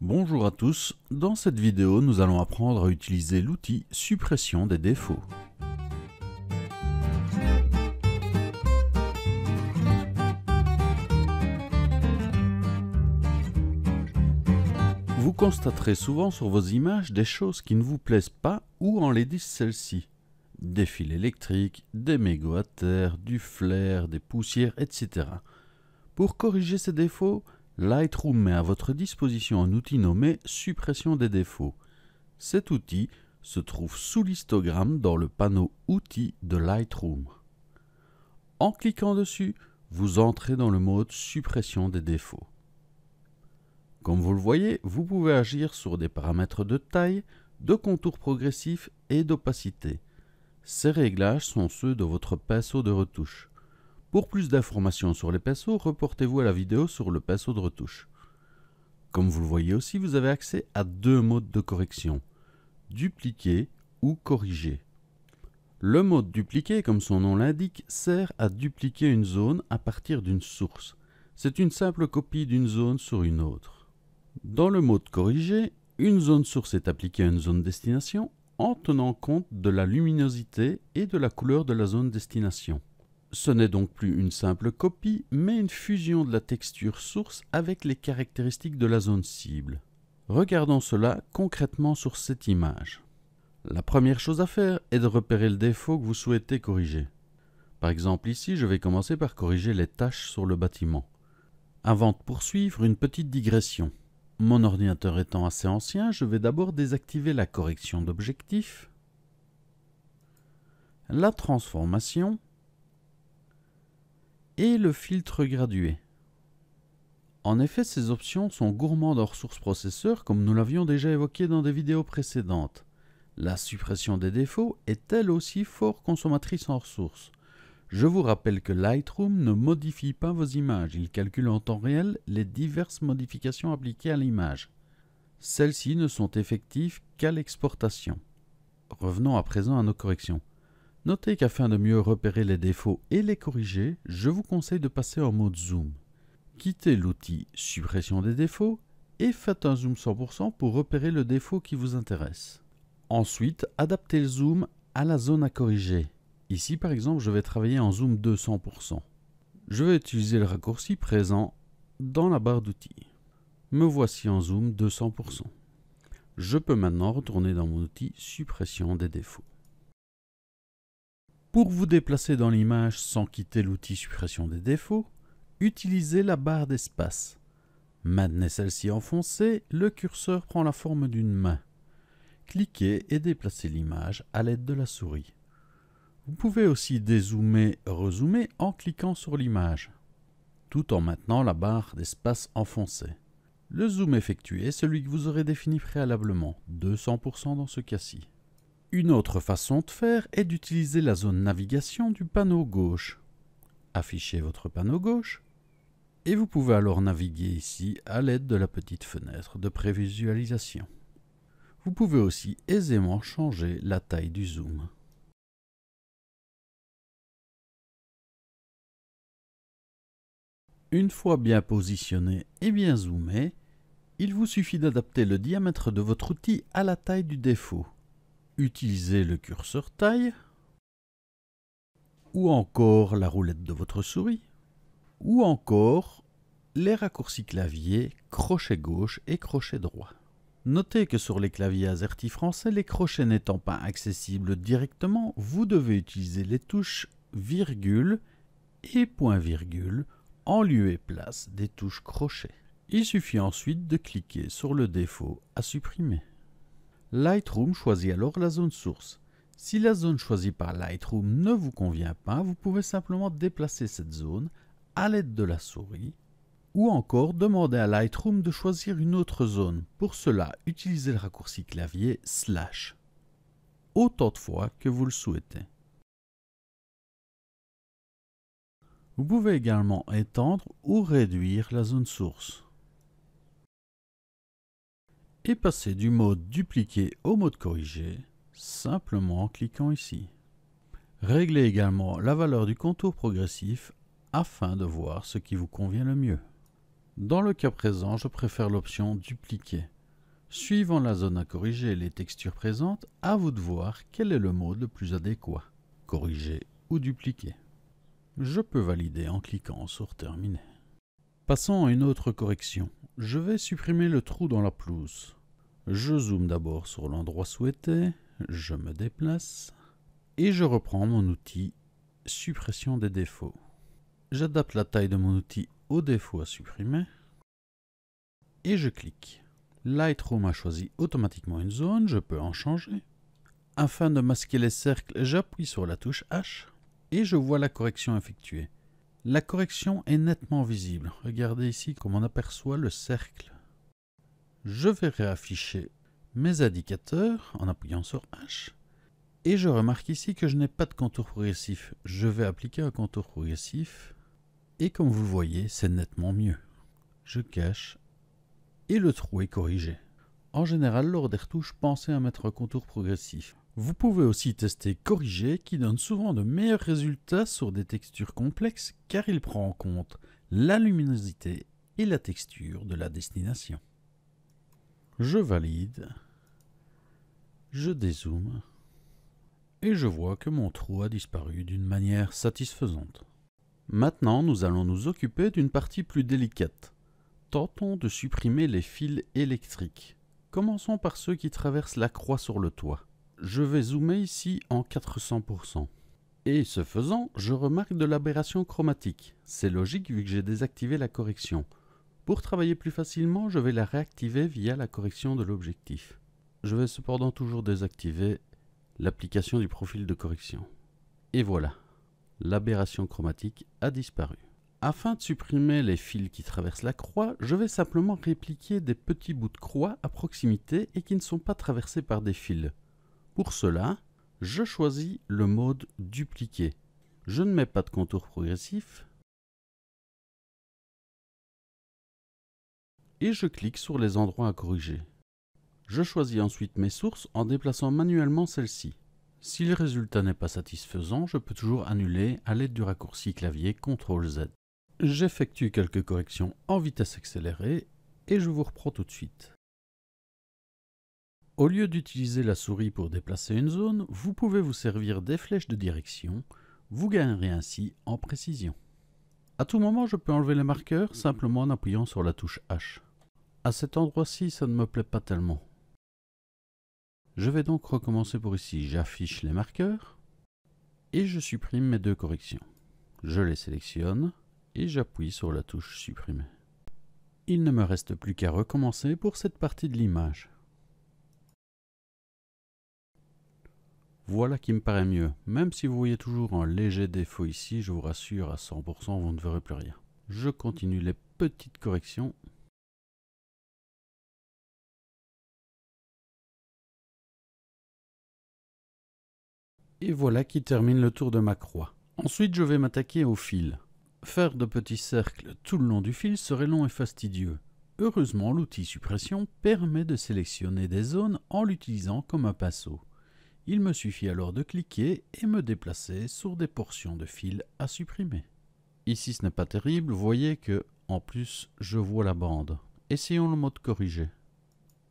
Bonjour à tous, dans cette vidéo nous allons apprendre à utiliser l'outil suppression des défauts. Vous constaterez souvent sur vos images des choses qui ne vous plaisent pas ou enlaidissent celles-ci. Des fils électriques, des mégots à terre, du flair, des poussières, etc. Pour corriger ces défauts, Lightroom met à votre disposition un outil nommé suppression des défauts. Cet outil se trouve sous l'histogramme dans le panneau Outils de Lightroom. En cliquant dessus, vous entrez dans le mode suppression des défauts. Comme vous le voyez, vous pouvez agir sur des paramètres de taille, de contour progressif et d'opacité. Ces réglages sont ceux de votre pinceau de retouche. Pour plus d'informations sur les pinceaux, reportez-vous à la vidéo sur le pinceau de retouche. Comme vous le voyez aussi, vous avez accès à deux modes de correction, dupliquer ou corriger. Le mode dupliquer, comme son nom l'indique, sert à dupliquer une zone à partir d'une source. C'est une simple copie d'une zone sur une autre. Dans le mode corriger, une zone source est appliquée à une zone destination en tenant compte de la luminosité et de la couleur de la zone destination. Ce n'est donc plus une simple copie, mais une fusion de la texture source avec les caractéristiques de la zone cible. Regardons cela concrètement sur cette image. La première chose à faire est de repérer le défaut que vous souhaitez corriger. Par exemple ici, je vais commencer par corriger les taches sur le bâtiment. Avant de poursuivre, une petite digression. Mon ordinateur étant assez ancien, je vais d'abord désactiver la correction d'objectif, la transformation et le filtre gradué. En effet, ces options sont gourmandes en ressources processeur comme nous l'avions déjà évoqué dans des vidéos précédentes. La suppression des défauts est elle aussi fort consommatrice en ressources. Je vous rappelle que Lightroom ne modifie pas vos images, il calcule en temps réel les diverses modifications appliquées à l'image. Celles-ci ne sont effectives qu'à l'exportation. Revenons à présent à nos corrections. Notez qu'afin de mieux repérer les défauts et les corriger, je vous conseille de passer en mode zoom. Quittez l'outil suppression des défauts et faites un zoom 100% pour repérer le défaut qui vous intéresse. Ensuite, adaptez le zoom à la zone à corriger. Ici par exemple, je vais travailler en zoom 200%. Je vais utiliser le raccourci présent dans la barre d'outils. Me voici en zoom 200%. Je peux maintenant retourner dans mon outil suppression des défauts. Pour vous déplacer dans l'image sans quitter l'outil suppression des défauts, utilisez la barre d'espace. Maintenez celle-ci enfoncée, le curseur prend la forme d'une main. Cliquez et déplacez l'image à l'aide de la souris. Vous pouvez aussi dézoomer, rezoomer en cliquant sur l'image, tout en maintenant la barre d'espace enfoncée. Le zoom effectué est celui que vous aurez défini préalablement, 200% dans ce cas-ci. Une autre façon de faire est d'utiliser la zone navigation du panneau gauche. Affichez votre panneau gauche et vous pouvez alors naviguer ici à l'aide de la petite fenêtre de prévisualisation. Vous pouvez aussi aisément changer la taille du zoom. Une fois bien positionné et bien zoomé, il vous suffit d'adapter le diamètre de votre outil à la taille du défaut. Utilisez le curseur taille, ou encore la roulette de votre souris, ou encore les raccourcis clavier crochet gauche et crochet droit. Notez que sur les claviers AZERTY français, les crochets n'étant pas accessibles directement, vous devez utiliser les touches virgule et point virgule en lieu et place des touches crochet. Il suffit ensuite de cliquer sur le défaut à supprimer. Lightroom choisit alors la zone source. Si la zone choisie par Lightroom ne vous convient pas, vous pouvez simplement déplacer cette zone à l'aide de la souris ou encore demander à Lightroom de choisir une autre zone. Pour cela, utilisez le raccourci clavier / autant de fois que vous le souhaitez. Vous pouvez également étendre ou réduire la zone source et passer du mode dupliquer au mode corriger simplement en cliquant ici. Réglez également la valeur du contour progressif afin de voir ce qui vous convient le mieux. Dans le cas présent, je préfère l'option dupliquer. Suivant la zone à corriger et les textures présentes, à vous de voir quel est le mode le plus adéquat, corriger ou dupliquer. Je peux valider en cliquant sur terminer. Passons à une autre correction. Je vais supprimer le trou dans la pelouse. Je zoome d'abord sur l'endroit souhaité, je me déplace et je reprends mon outil suppression des défauts. J'adapte la taille de mon outil aux défauts à supprimer et je clique. Lightroom a choisi automatiquement une zone, je peux en changer. Afin de masquer les cercles, j'appuie sur la touche H et je vois la correction effectuée. La correction est nettement visible. Regardez ici comme on aperçoit le cercle. Je vais réafficher mes indicateurs en appuyant sur H. Et je remarque ici que je n'ai pas de contour progressif. Je vais appliquer un contour progressif. Et comme vous voyez, c'est nettement mieux. Je cache. Et le trou est corrigé. En général, lors des retouches, pensez à mettre un contour progressif. Vous pouvez aussi tester corriger qui donne souvent de meilleurs résultats sur des textures complexes car il prend en compte la luminosité et la texture de la destination. Je valide. Je dézoome. Et je vois que mon trou a disparu d'une manière satisfaisante. Maintenant, nous allons nous occuper d'une partie plus délicate. Tentons de supprimer les fils électriques. Commençons par ceux qui traversent la croix sur le toit. Je vais zoomer ici en 400%. Et ce faisant, je remarque de l'aberration chromatique. C'est logique vu que j'ai désactivé la correction. Pour travailler plus facilement, je vais la réactiver via la correction de l'objectif. Je vais cependant toujours désactiver l'application du profil de correction. Et voilà, l'aberration chromatique a disparu. Afin de supprimer les fils qui traversent la croix, je vais simplement répliquer des petits bouts de croix à proximité et qui ne sont pas traversés par des fils. Pour cela, je choisis le mode dupliquer. Je ne mets pas de contour progressif et je clique sur les endroits à corriger. Je choisis ensuite mes sources en déplaçant manuellement celles-ci. Si le résultat n'est pas satisfaisant, je peux toujours annuler à l'aide du raccourci clavier CTRL-Z. J'effectue quelques corrections en vitesse accélérée et je vous reprends tout de suite. Au lieu d'utiliser la souris pour déplacer une zone, vous pouvez vous servir des flèches de direction. Vous gagnerez ainsi en précision. À tout moment, je peux enlever les marqueurs simplement en appuyant sur la touche H. À cet endroit-ci, ça ne me plaît pas tellement. Je vais donc recommencer pour ici. J'affiche les marqueurs et je supprime mes deux corrections. Je les sélectionne et j'appuie sur la touche supprimer. Il ne me reste plus qu'à recommencer pour cette partie de l'image. Voilà qui me paraît mieux. Même si vous voyez toujours un léger défaut ici, je vous rassure, à 100%, vous ne verrez plus rien. Je continue les petites corrections. Et voilà qui termine le tour de ma croix. Ensuite, je vais m'attaquer au fil. Faire de petits cercles tout le long du fil serait long et fastidieux. Heureusement, l'outil suppression permet de sélectionner des zones en l'utilisant comme un pinceau. Il me suffit alors de cliquer et me déplacer sur des portions de fil à supprimer. Ici ce n'est pas terrible, vous voyez que en plus je vois la bande. Essayons le mode corriger.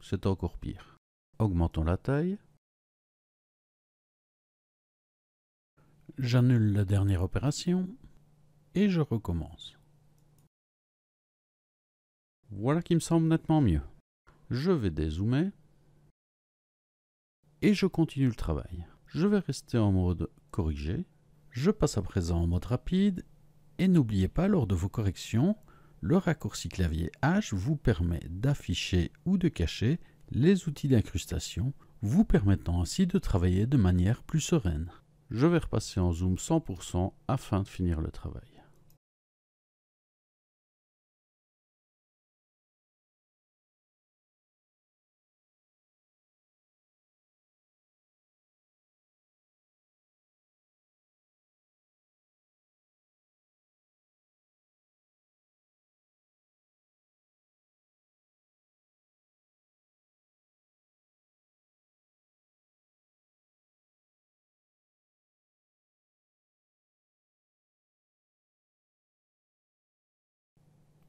C'est encore pire. Augmentons la taille. J'annule la dernière opération et je recommence. Voilà qui me semble nettement mieux. Je vais dézoomer et je continue le travail. Je vais rester en mode corriger. Je passe à présent en mode rapide et n'oubliez pas lors de vos corrections, le raccourci clavier H vous permet d'afficher ou de cacher les outils d'incrustation, vous permettant ainsi de travailler de manière plus sereine. Je vais repasser en zoom 100% afin de finir le travail.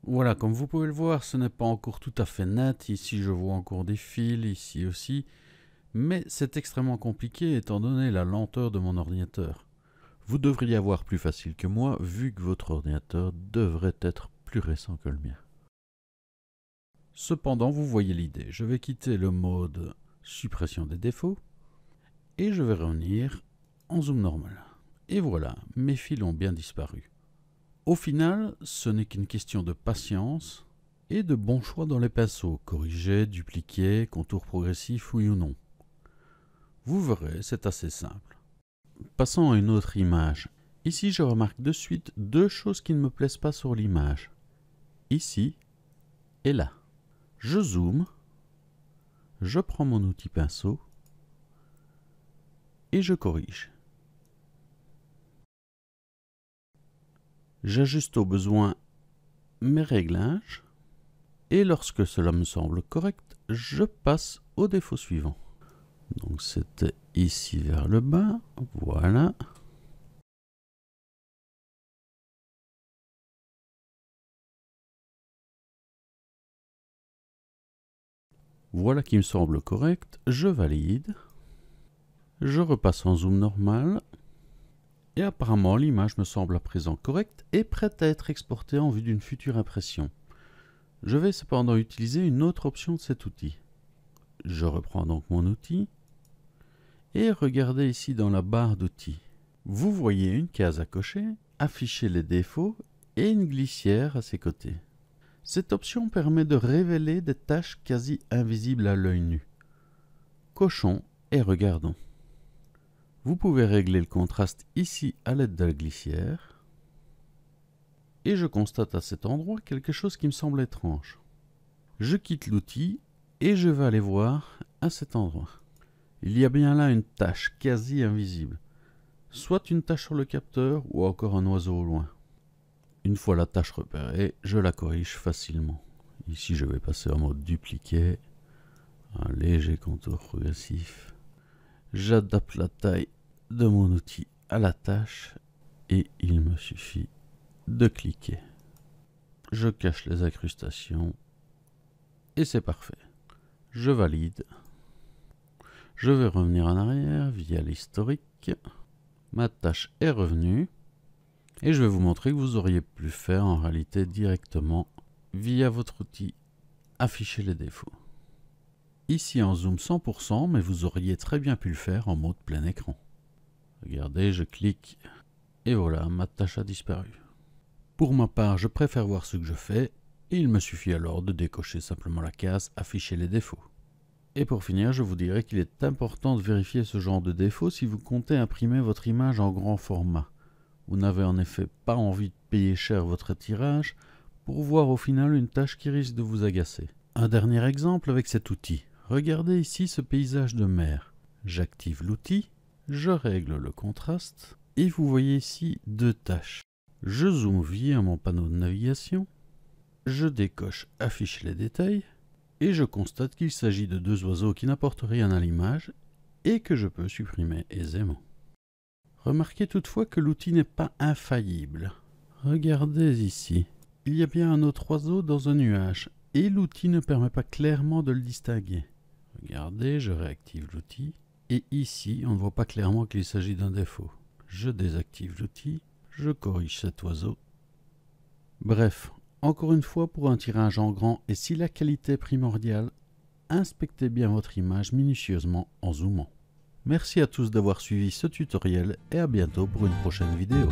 Voilà, comme vous pouvez le voir, ce n'est pas encore tout à fait net. Ici, je vois encore des fils, ici aussi. Mais c'est extrêmement compliqué étant donné la lenteur de mon ordinateur. Vous devriez avoir plus facile que moi, vu que votre ordinateur devrait être plus récent que le mien. Cependant, vous voyez l'idée. Je vais quitter le mode suppression des défauts et je vais revenir en zoom normal. Et voilà, mes fils ont bien disparu. Au final, ce n'est qu'une question de patience et de bon choix dans les pinceaux. Corriger, dupliquer, contour progressif, oui ou non. Vous verrez, c'est assez simple. Passons à une autre image. Ici, je remarque de suite deux choses qui ne me plaisent pas sur l'image. Ici et là. Je zoome, je prends mon outil pinceau et je corrige. J'ajuste au besoin mes réglages et lorsque cela me semble correct, je passe au défaut suivant. Donc c'était ici vers le bas, voilà. Voilà qui me semble correct, je valide. Je repasse en zoom normal. Et apparemment l'image me semble à présent correcte et prête à être exportée en vue d'une future impression. Je vais cependant utiliser une autre option de cet outil. Je reprends donc mon outil et regardez ici dans la barre d'outils. Vous voyez une case à cocher, afficher les défauts et une glissière à ses côtés. Cette option permet de révéler des tâches quasi invisibles à l'œil nu. Cochons et regardons. Vous pouvez régler le contraste ici à l'aide de la glissière. Et je constate à cet endroit quelque chose qui me semble étrange. Je quitte l'outil et je vais aller voir à cet endroit. Il y a bien là une tache quasi invisible. Soit une tache sur le capteur ou encore un oiseau au loin. Une fois la tache repérée, je la corrige facilement. Ici je vais passer en mode dupliquer. Un léger contour progressif. J'adapte la taille de mon outil à la tâche et il me suffit de cliquer. Je cache les incrustations et c'est parfait. Je valide. Je vais revenir en arrière via l'historique. Ma tâche est revenue et je vais vous montrer que vous auriez pu le faire en réalité directement via votre outil afficher les défauts. Ici en zoom 100%, mais vous auriez très bien pu le faire en mode plein écran. Regardez, je clique et voilà, ma tâche a disparu. Pour ma part, je préfère voir ce que je fais et il me suffit alors de décocher simplement la case afficher les défauts. Et pour finir, je vous dirais qu'il est important de vérifier ce genre de défauts si vous comptez imprimer votre image en grand format. Vous n'avez en effet pas envie de payer cher votre tirage pour voir au final une tâche qui risque de vous agacer. Un dernier exemple avec cet outil. Regardez ici ce paysage de mer. J'active l'outil, je règle le contraste et vous voyez ici deux tâches. Je zoome via mon panneau de navigation, je décoche afficher les détails et je constate qu'il s'agit de deux oiseaux qui n'apportent rien à l'image et que je peux supprimer aisément. Remarquez toutefois que l'outil n'est pas infaillible. Regardez ici, il y a bien un autre oiseau dans un nuage et l'outil ne permet pas clairement de le distinguer. Regardez, je réactive l'outil et ici on ne voit pas clairement qu'il s'agit d'un défaut. Je désactive l'outil, je corrige cet oiseau. Bref, encore une fois pour un tirage en grand et si la qualité est primordiale, inspectez bien votre image minutieusement en zoomant. Merci à tous d'avoir suivi ce tutoriel et à bientôt pour une prochaine vidéo.